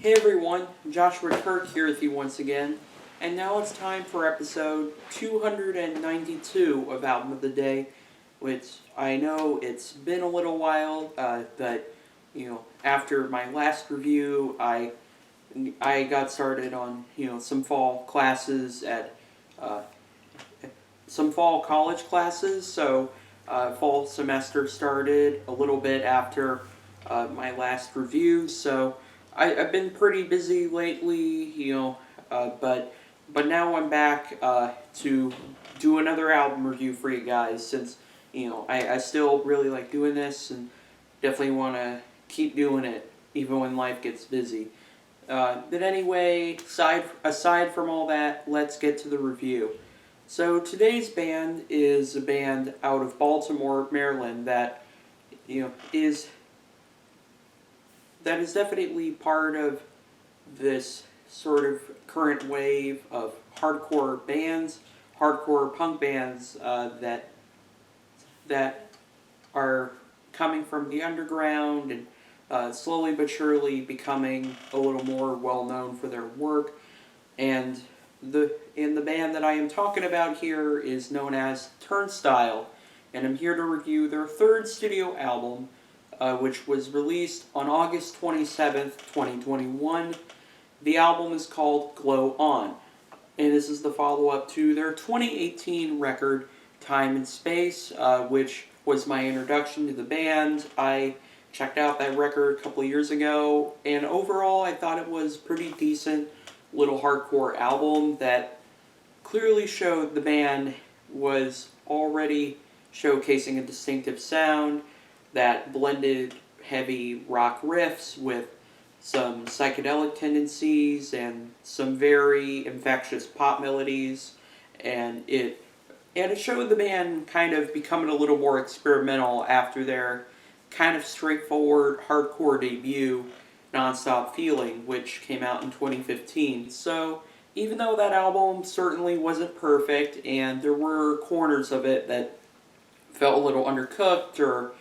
Hey everyone, Joshua Kirk here with you once again, and now it's time for episode 292 of Album of the Day, which I know it's been a little while, but after my last review, I got started on some fall classes at some fall college classes, so fall semester started a little bit after my last review, so I've been pretty busy lately, but now I'm back to do another album review for you guys, since I still really like doing this and definitely want to keep doing it even when life gets busy. But anyway, aside from all that, let's get to the review. So today's band is a band out of Baltimore, Maryland that is definitely part of this sort of current wave of hardcore bands, hardcore punk bands that are coming from the underground and slowly but surely becoming a little more well known for their work. And the band that I am talking about here is known as Turnstile, and I'm here to review their third studio album, which was released on August 27th, 2021. The album is called Glow On, and this is the follow-up to their 2018 record, Time and Space, which was my introduction to the band. I checked out that record a couple of years ago, and overall I thought it was pretty decent little hardcore album that clearly showed the band was already showcasing a distinctive sound that blended heavy rock riffs with some psychedelic tendencies and some very infectious pop melodies, and it showed the band kind of becoming a little more experimental after their kind of straightforward hardcore debut, Non-Stop Feeling, which came out in 2015. So even though that album certainly wasn't perfect and there were corners of it that felt a little undercooked or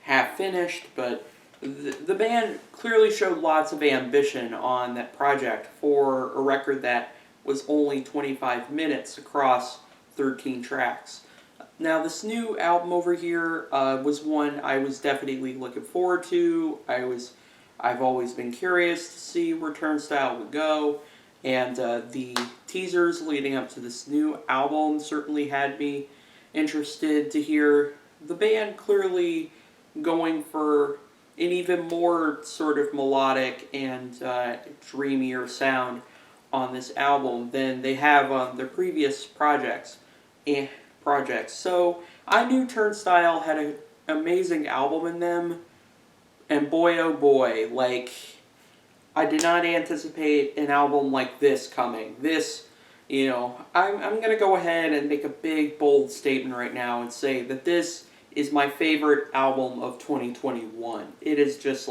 half-finished, but the band clearly showed lots of ambition on that project for a record that was only 25 minutes across 13 tracks. Now, this new album over here was one I was definitely looking forward to. I've always been curious to see where Turnstile would go, and the teasers leading up to this new album certainly had me interested to hear the band clearly going for an even more sort of melodic and dreamier sound on this album than they have on their previous projects. So I knew Turnstile had an amazing album in them, and boy oh boy, I did not anticipate an album like this coming. I'm going to go ahead and make a big, bold statement right now and say that this is my favorite album of 2021. It is just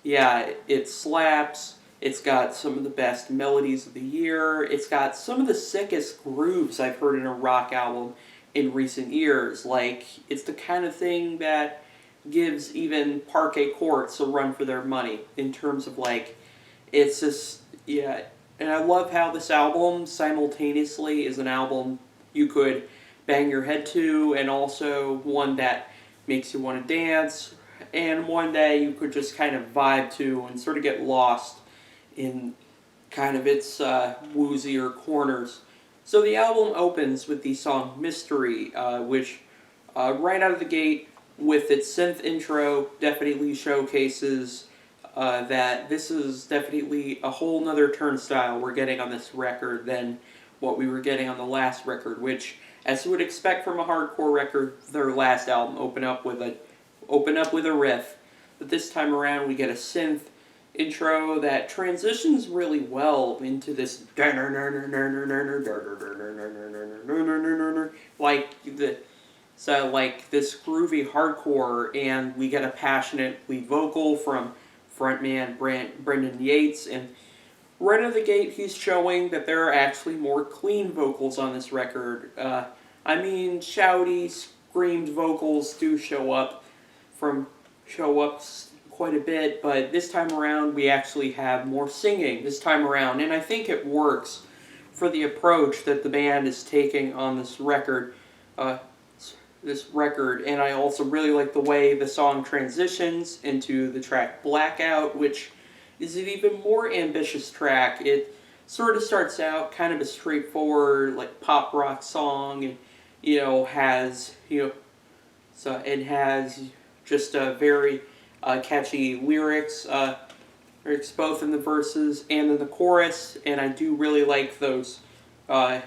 it slaps. It's got some of the best melodies of the year. It's got some of the sickest grooves I've heard in a rock album in recent years. It's the kind of thing that gives even Parquet Courts a run for their money in terms of it's just, yeah. And I love how this album simultaneously is an album you could bang your head to, and also one that makes you want to dance, and one that you could just kind of vibe to and sort of get lost in kind of its woozier corners. So the album opens with the song Mystery, which right out of the gate with its synth intro definitely showcases that this is definitely a whole nother Turnstile we're getting on this record than what we were getting on the last record, which, as you would expect from a hardcore record, their last album open up with a riff. But this time around we get a synth intro that transitions really well into this this groovy hardcore, and we get a passionate lead vocal from frontman Brendan Yates, and right out of the gate he's showing that there are actually more clean vocals on this record. Shouty, screamed vocals do show up quite a bit, but this time around we actually have more singing this time around, and I think it works for the approach that the band is taking on this record. Uh, and I also really like the way the song transitions into the track Blackout, which is an even more ambitious track. It sort of starts out kind of a straightforward like pop rock song, and has so it has just a very catchy lyrics both in the verses and in the chorus, and I do really like uh,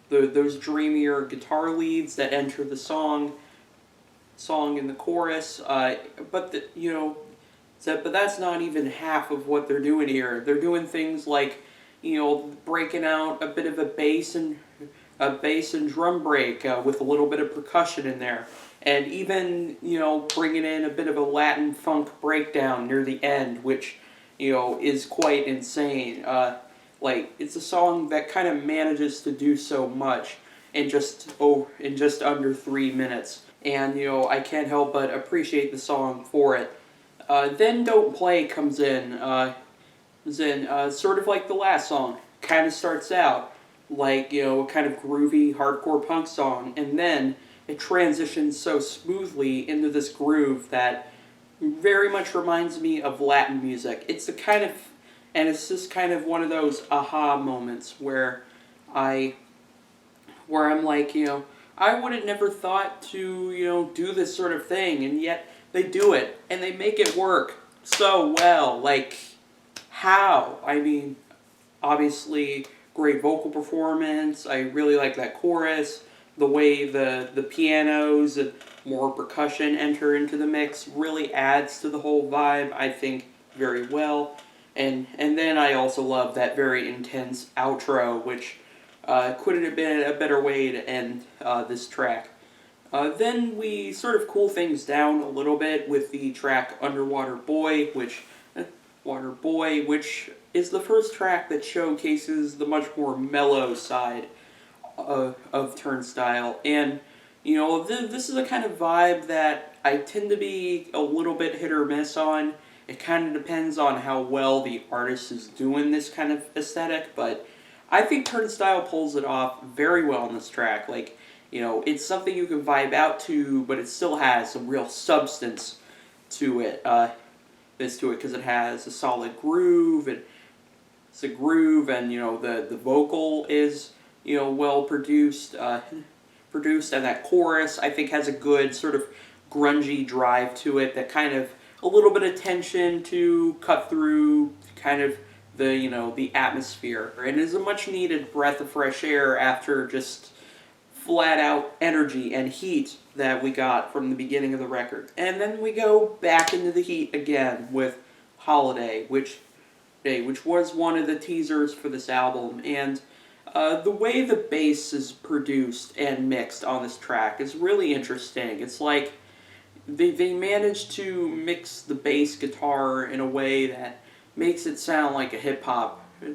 those dreamier guitar leads that enter the song in the chorus. But but that's not even half of what they're doing here. They're doing things like breaking out a bit of a bass and drum break with a little bit of percussion in there, and even bringing in a bit of a Latin funk breakdown near the end, which is quite insane. It's a song that kind of manages to do so much in just under 3 minutes, and I can't help but appreciate the song for it. Then Don't Play comes in. Sort of like the last song. Kind of starts out like a kind of groovy hardcore punk song, and then it transitions so smoothly into this groove that very much reminds me of Latin music. It's just kind of one of those aha moments where I'm like, I would have never thought to, do this sort of thing, and yet they do it, and they make it work so well. Like, how? I mean, obviously, great vocal performance. I really like that chorus. The way the pianos and more percussion enter into the mix really adds to the whole vibe, I think, very well. And then I also love that very intense outro, which couldn't have been a better way to end this track. Then we sort of cool things down a little bit with the track Underwater Boy, which is the first track that showcases the much more mellow side of Turnstile. And, this is a kind of vibe that I tend to be a little bit hit or miss on. It kind of depends on how well the artist is doing this kind of aesthetic, but I think Turnstile pulls it off very well on this track. Like, it's something you can vibe out to, but it still has some real substance to it. Because it has a solid groove, and it's a groove, and the vocal is well produced, and that chorus I think has a good sort of grungy drive to it that kind of a little bit of tension to cut through kind of the atmosphere, and is a much needed breath of fresh air after just flat out energy and heat that we got from the beginning of the record. And then we go back into the heat again with Holiday, which was one of the teasers for this album, and the way the bass is produced and mixed on this track is really interesting. It's like they managed to mix the bass guitar in a way that makes it sound like it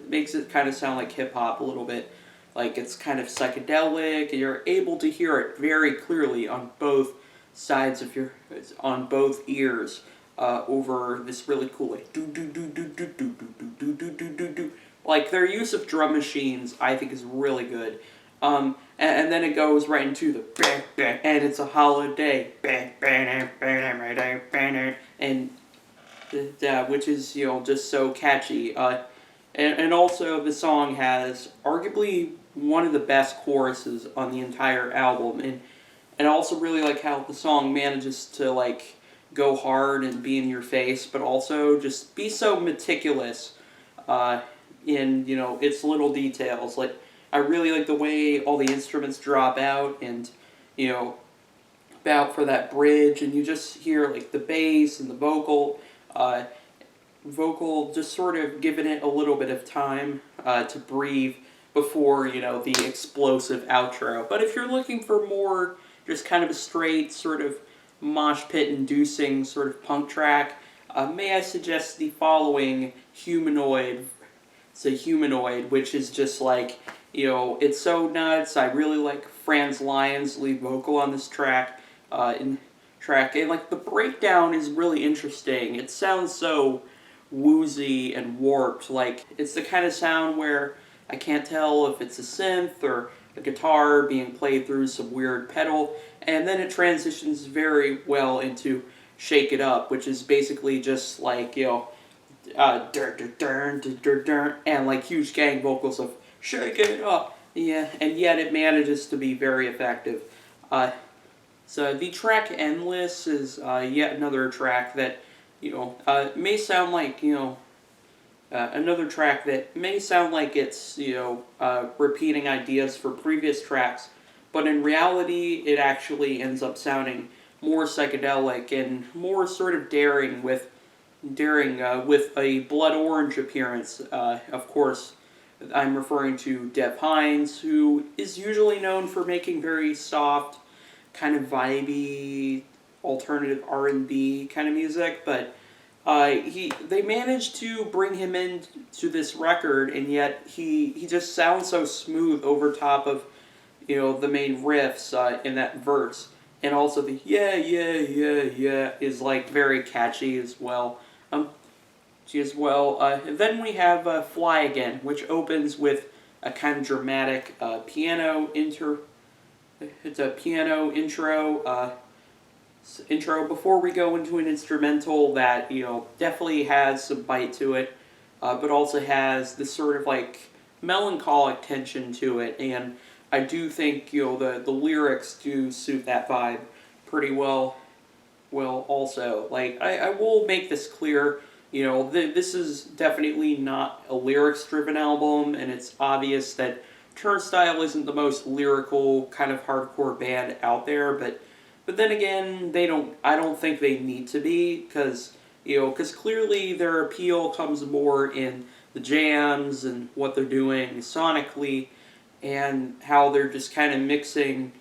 makes it kind of sound like hip-hop a little bit. Like, it's kind of psychedelic, and you're able to hear it very clearly on both sides on both ears, over this really cool, like, do do do do do do do do do do do do. Like, their use of drum machines, I think, is really good. And then it goes right into the bang, bang, and it's a holiday, bang, bang, bang, bang, bang, and which is just so catchy. And also the song has arguably one of the best choruses on the entire album, and I also really like how the song manages to like go hard and be in your face, but also just be so meticulous in its little details. Like, I really like the way all the instruments drop out, and about for that bridge, and you just hear like the bass and the vocal just sort of giving it a little bit of time to breathe before the explosive outro. But if you're looking for more just kind of a straight sort of mosh pit inducing sort of punk track, may I suggest the following Humanoid. It's a Humanoid, which is just like it's so nuts. I really like Franz Lyon's lead vocal on this track. And track, and like the breakdown is really interesting. It sounds so woozy and warped. Like it's the kind of sound where I can't tell if it's a synth or a guitar being played through some weird pedal, and then it transitions very well into Shake It Up, which is basically just like, and like huge gang vocals of Shake It Up. Yeah, and yet it manages to be very effective. Uh, so the track Endless is yet another track that, may sound like, another track that may sound like it's, repeating ideas for previous tracks, but in reality, it actually ends up sounding more psychedelic and more sort of daring with a blood orange appearance. Of course, I'm referring to Dev Hynes, who is usually known for making very soft, kind of vibey, alternative R&B kind of music, but they managed to bring him into this record, and yet he just sounds so smooth over top of the main riffs in that verse, and also the yeah is like very catchy as well. Um, and then we have Fly Again, which opens with a kind of dramatic piano intro. It's a piano intro before we go into an instrumental that definitely has some bite to it, but also has this sort of like melancholic tension to it, and I do think the lyrics do suit that vibe pretty well. Well, also, like I will make this clear. This is definitely not a lyrics-driven album, and it's obvious that Turnstile isn't the most lyrical kind of hardcore band out there, but then again, they don't. I don't think they need to be, because clearly their appeal comes more in the jams and what they're doing sonically, and how they're just kind of mixing,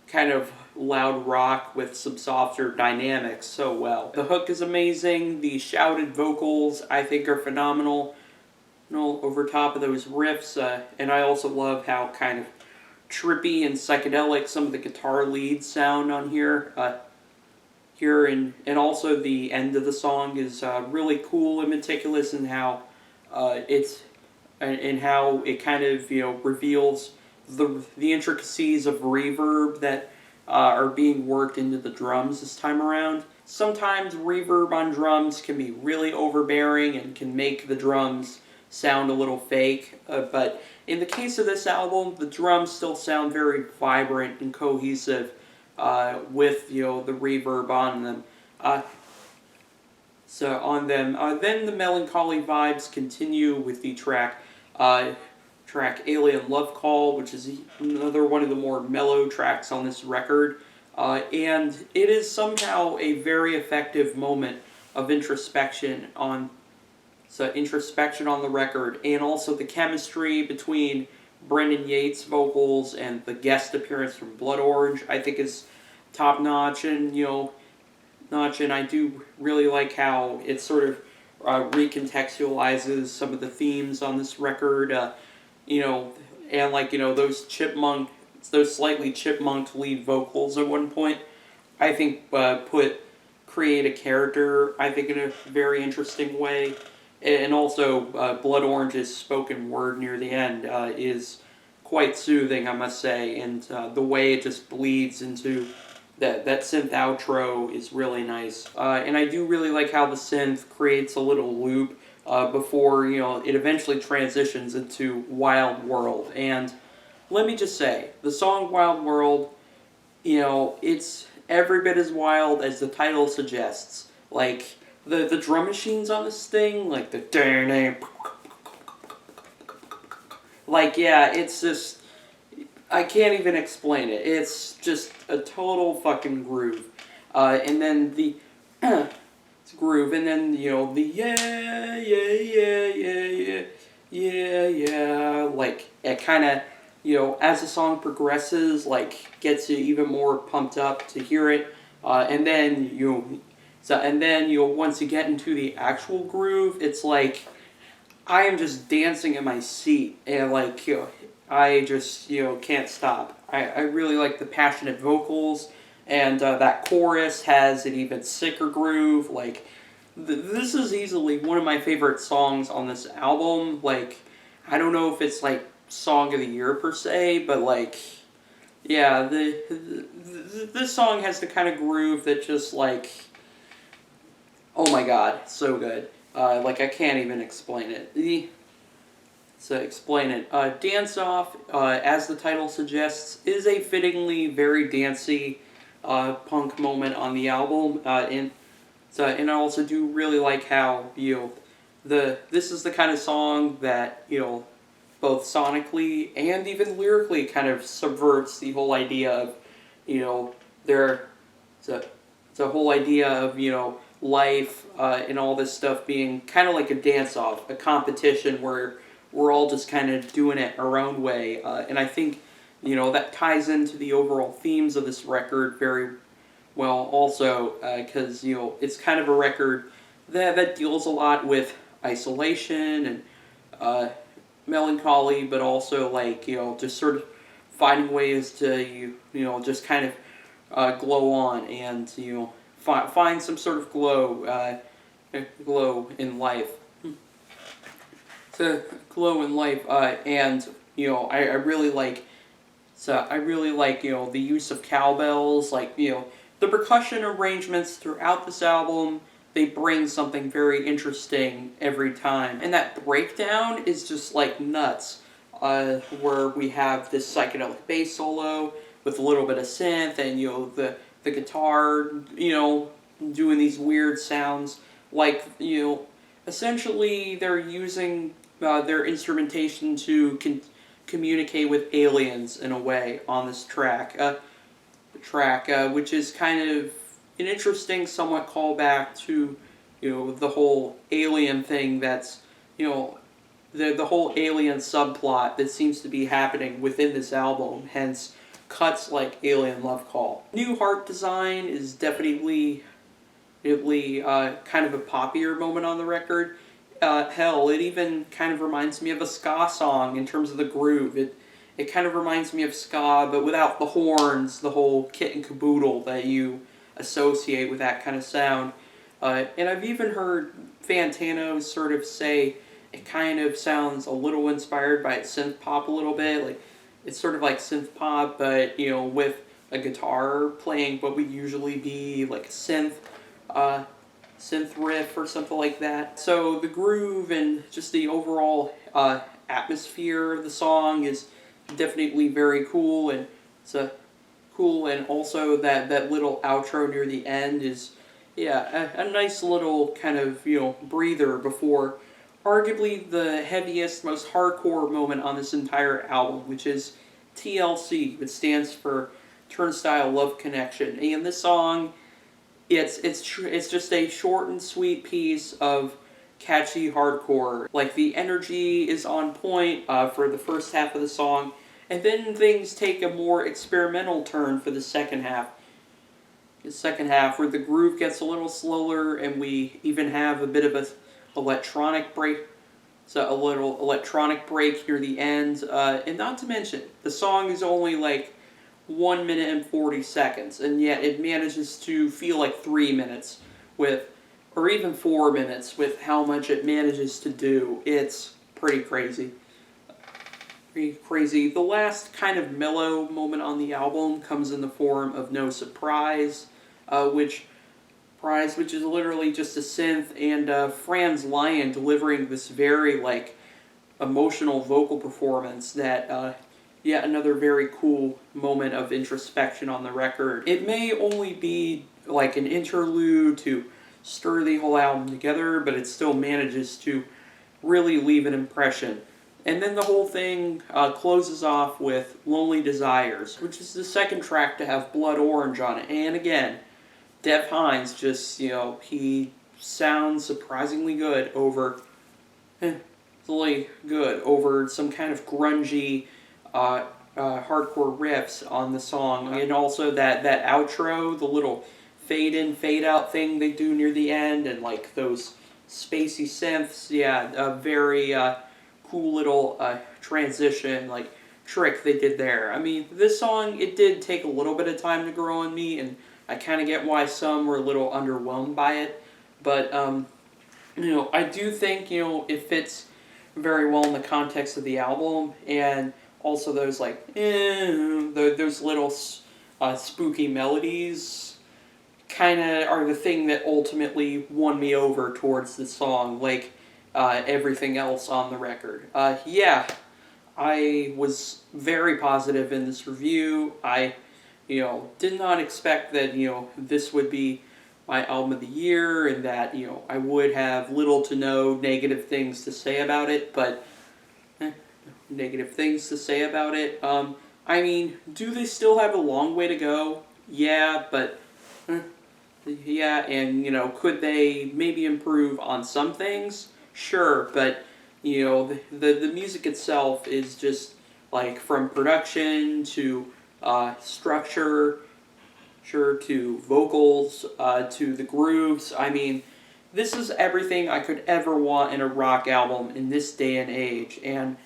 kind of loud rock with some softer dynamics so well. The hook is amazing. The shouted vocals, I think, are phenomenal. Over top of those riffs, and I also love how kind of trippy and psychedelic some of the guitar leads sound on here. And also the end of the song is really cool and meticulous in how how it kind of reveals the intricacies of reverb that are being worked into the drums this time around. Sometimes reverb on drums can be really overbearing and can make the drums sound a little fake, but in the case of this album, the drums still sound very vibrant and cohesive with the reverb on them. Then the melancholy vibes continue with the track Alien Love Call, which is another one of the more mellow tracks on this record. And it is somehow a very effective moment of introspection on the record, and also the chemistry between Brendan Yates' vocals and the guest appearance from Blood Orange, I think is top notch, and I do really like how it sort of recontextualizes some of the themes on this record, and like those slightly chipmunked lead vocals at one point, I think create a character, I think, in a very interesting way. And also, Blood Orange's spoken word near the end is quite soothing, I must say, and the way it just bleeds into that synth outro is really nice. And I do really like how the synth creates a little loop before it eventually transitions into Wild World. And let me just say, the song Wild World, it's every bit as wild as the title suggests. Like, the drum machines on this thing, like the like, yeah, it's just, I can't even explain it. It's just a total fucking groove. And then the it's groove, and then the yeah, like it kind of as the song progresses, like gets you even more pumped up to hear it, and then once you get into the actual groove, it's like I am just dancing in my seat, and I just can't stop. I really like the passionate vocals, and that chorus has an even sicker groove. Like, this is easily one of my favorite songs on this album. Like, I don't know if it's like song of the year per se, but like, yeah, this song has the kind of groove that just like, oh my god, so good. Like, I can't even explain it. Dance Off, as the title suggests, is a fittingly very dancey punk moment on the album. And I also do really like how, this is the kind of song that, both sonically and even lyrically kind of subverts the whole idea of, there, the whole idea of, life and all this stuff being kind of like a dance-off, a competition where we're all just kind of doing it our own way. And I think, that ties into the overall themes of this record very well also, because, it's kind of a record that deals a lot with isolation and melancholy, but also like, just sort of finding ways to, just kind of glow on and, find some sort of glow in life. To glow in life, and I really like. So I really like the use of cowbells, like the percussion arrangements throughout this album. They bring something very interesting every time, and that breakdown is just like nuts. Where we have this psychedelic bass solo with a little bit of synth, and the guitar, doing these weird sounds, like essentially they're using their instrumentation to communicate with aliens in a way on this track. Which is kind of an interesting, somewhat callback to the whole alien thing. That's the whole alien subplot that seems to be happening within this album. Hence, cuts like Alien Love Call. New Heart Design is definitely kind of a poppier moment on the record. Hell, it even kind of reminds me of a ska song in terms of the groove. It kind of reminds me of ska, but without the horns, the whole kit and caboodle that you associate with that kind of sound. And I've even heard Fantano sort of say it kind of sounds a little inspired by synth pop a little bit. Like, it's sort of like synth pop, but with a guitar playing what would usually be like a synth riff or something like that. So the groove and just the overall atmosphere of the song is definitely very cool, and cool, and also that little outro near the end is a nice little kind of breather before arguably the heaviest, most hardcore moment on this entire album, which is TLC, which stands for Turnstile Love Connection. And this song, it's just a short and sweet piece of catchy hardcore. Like, the energy is on point for the first half of the song, and then things take a more experimental turn for the second half. Where the groove gets a little slower, and we even have a bit of a electronic break. So a little electronic break near the end, and not to mention, the song is only like 1 minute and 40 seconds, and yet it manages to feel like 3 minutes or even 4 minutes with how much it manages to do. It's pretty crazy. The last kind of mellow moment on the album comes in the form of No Surprise, which is literally just a synth and Franz Lion delivering this very like emotional vocal performance that yet another very cool moment of introspection on the record. It may only be like an interlude to stir the whole album together, but it still manages to really leave an impression. And then the whole thing closes off with Lonely Desires, which is the second track to have Blood Orange on it. And again, Dev Hynes just, he sounds surprisingly good over some kind of grungy hardcore riffs on the song. And also that outro, the little fade in, fade out thing they do near the end, and like those spacey synths, a very cool little transition, like trick they did there. I mean, this song, it did take a little bit of time to grow on me, and I kind of get why some were a little underwhelmed by it. But, I do think, it fits very well in the context of the album, and also those, like, those little spooky melodies kind of are the thing that ultimately won me over towards the song, like everything else on the record. Yeah, I was very positive in this review. I, did not expect that, this would be my album of the year and that, I would have little to no negative things to say about it, but negative things to say about it. I mean, do they still have a long way to go? Yeah, but yeah, and could they maybe improve on some things? Sure, but the music itself is just like from production to structure, sure, to vocals, to the grooves. I mean, this is everything I could ever want in a rock album in this day and age, and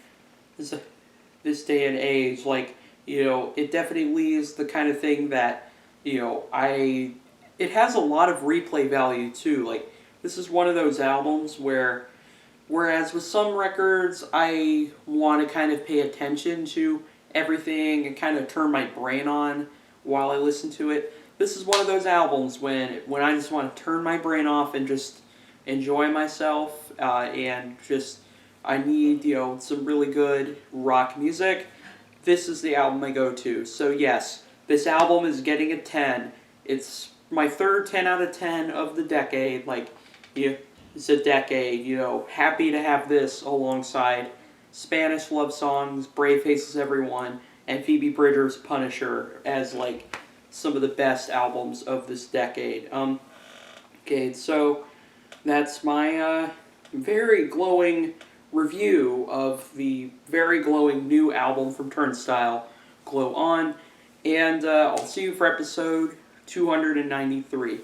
this day and age, like, it definitely is the kind of thing that, it has a lot of replay value too. Like, this is one of those albums where, whereas with some records, I want to kind of pay attention to everything and kind of turn my brain on while I listen to it. This is one of those albums when I just want to turn my brain off and just enjoy myself, and just I need some really good rock music. This is the album I go to. So yes, this album is getting a 10. It's my third 10 out of 10 of the decade. Like, it's a decade. Happy to have this alongside Spanish Love Songs, Brave Faces Everyone, and Phoebe Bridgers' Punisher as like some of the best albums of this decade. Okay, so that's my very glowing review of the very glowing new album from Turnstile, Glow On, and I'll see you for episode 293.